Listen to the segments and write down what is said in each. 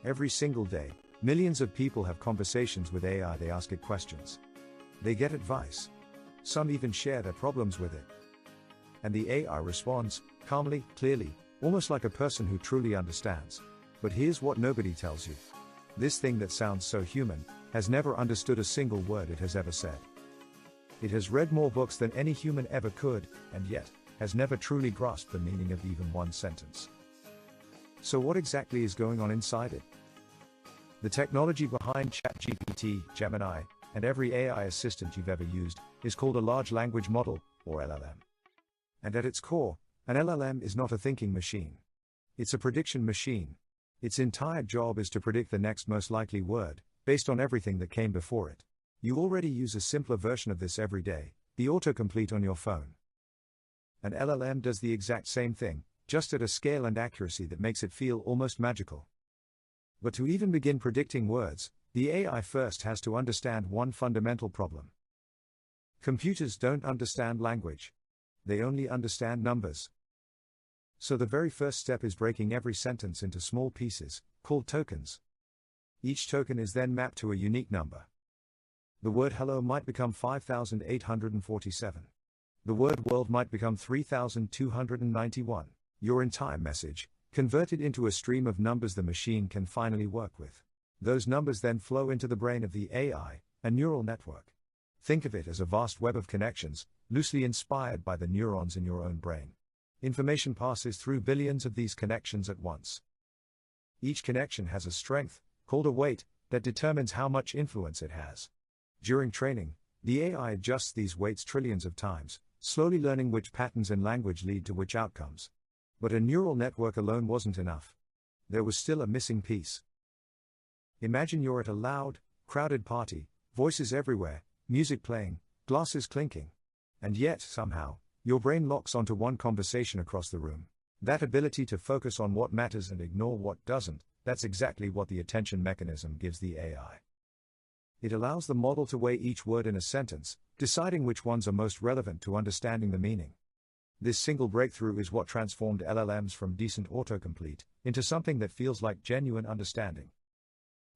Every single day, millions of people have conversations with AI. They ask it questions. They get advice. Some even share their problems with it. And the AI responds, calmly, clearly, almost like a person who truly understands. But here's what nobody tells you. This thing that sounds so human, has never understood a single word it has ever said. It has read more books than any human ever could, and yet, has never truly grasped the meaning of even one sentence. So what exactly is going on inside it? The technology behind ChatGPT, Gemini, and every AI assistant you've ever used, is called a large language model, or LLM. And at its core, an LLM is not a thinking machine. It's a prediction machine. Its entire job is to predict the next most likely word, based on everything that came before it. You already use a simpler version of this every day, the autocomplete on your phone. An LLM does the exact same thing, just at a scale and accuracy that makes it feel almost magical. But to even begin predicting words, the AI first has to understand one fundamental problem. Computers don't understand language. They only understand numbers. So the very first step is breaking every sentence into small pieces, called tokens. Each token is then mapped to a unique number. The word hello might become 5,847. The word world might become 3,291. Your entire message, converted into a stream of numbers the machine can finally work with. Those numbers then flow into the brain of the AI, a neural network. Think of it as a vast web of connections, loosely inspired by the neurons in your own brain. Information passes through billions of these connections at once. Each connection has a strength, called a weight, that determines how much influence it has. During training, the AI adjusts these weights trillions of times, slowly learning which patterns in language lead to which outcomes. But a neural network alone wasn't enough. There was still a missing piece. Imagine you're at a loud, crowded party, voices everywhere, music playing, glasses clinking. And yet, somehow, your brain locks onto one conversation across the room. That ability to focus on what matters and ignore what doesn't, that's exactly what the attention mechanism gives the AI. It allows the model to weigh each word in a sentence, deciding which ones are most relevant to understanding the meaning. This single breakthrough is what transformed LLMs from decent autocomplete into something that feels like genuine understanding.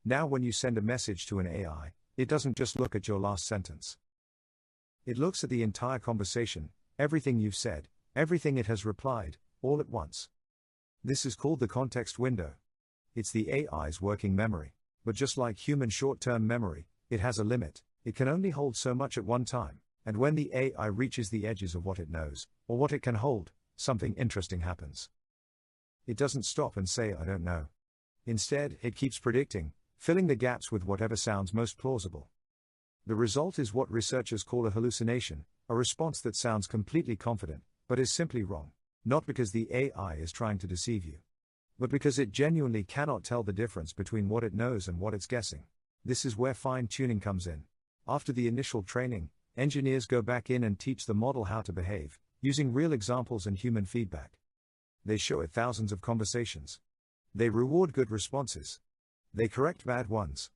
Now when you send a message to an AI, it doesn't just look at your last sentence. It looks at the entire conversation, everything you've said, everything it has replied, all at once. This is called the context window. It's the AI's working memory. But just like human short-term memory, it has a limit. It can only hold so much at one time. And when the AI reaches the edges of what it knows, or what it can hold, something interesting happens. It doesn't stop and say, I don't know. Instead, it keeps predicting, filling the gaps with whatever sounds most plausible. The result is what researchers call a hallucination, a response that sounds completely confident, but is simply wrong. Not because the AI is trying to deceive you, but because it genuinely cannot tell the difference between what it knows and what it's guessing. This is where fine-tuning comes in. After the initial training, engineers go back in and teach the model how to behave, using real examples and human feedback. They show it thousands of conversations. They reward good responses. They correct bad ones.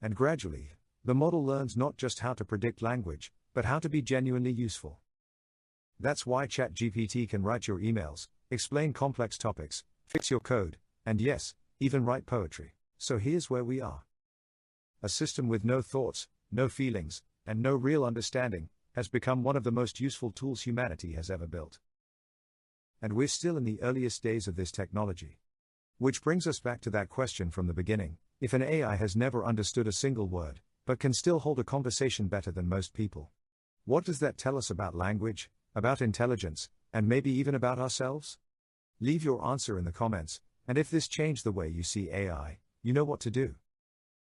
And gradually, the model learns not just how to predict language, but how to be genuinely useful. That's why ChatGPT can write your emails, explain complex topics, fix your code, and yes, even write poetry. So here's where we are. A system with no thoughts, no feelings, and no real understanding, has become one of the most useful tools humanity has ever built. And we're still in the earliest days of this technology. Which brings us back to that question from the beginning: if an AI has never understood a single word, but can still hold a conversation better than most people, what does that tell us about language, about intelligence, and maybe even about ourselves? Leave your answer in the comments, and if this changed the way you see AI, you know what to do.